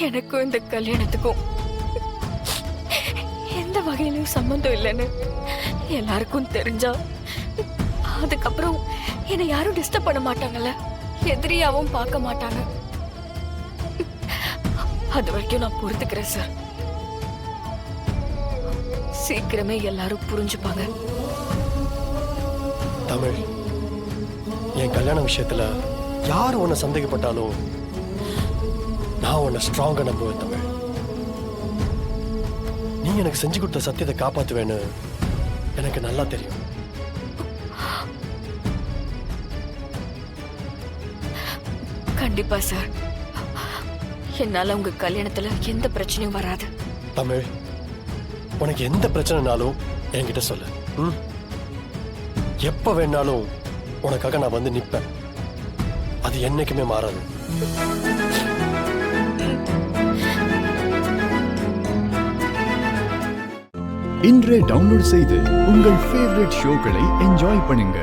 எனக்கும் இந்த கல்யாணத்துக்கும் எந்த வகையிலும் சம்பந்தம் இல்லைன்னு எல்லாருக்கும் தெரிஞ்சா அதுக்கப்புறம் என்னை யாரும் டிஸ்டர்ப் பண்ண மாட்டாங்கல்ல, எதிரியாவும் பார்க்க மாட்டாங்க. அது வரைக்கும் நான் பொறுத்துக்கிறேன் சார். சீக்கிரமே எல்லாரும் புரிஞ்சுப்பாங்க. தமிழ், என் கல்யாண விஷயத்துல யார் உன்னை சந்தேகப்பட்டாலும் நான் உன்னை ஸ்ட்ராங்கா நம்புவேன். தமிழ், நீ எனக்கு செஞ்சு கொடுத்த சத்தியத்தை காப்பாத்துவேன்னு எனக்கு நல்லா தெரியும். கண்டிப்பா சார், என்னால உங்க கல்யாணத்துல எந்த பிரச்சனையும் வராது. தமிழ், உனக்கு எந்த பிரச்சனைனாலும் என்கிட்ட சொல்லு. எப்ப வேணாலும் உனக்காக நான் வந்து நிப்பேன். அது என்னைக்குமே மாறாது. இன்றே டவுன்லோட் செய்து உங்கள் ஃபேவரட் ஷோக்களை என்ஜாய் பண்ணுங்க.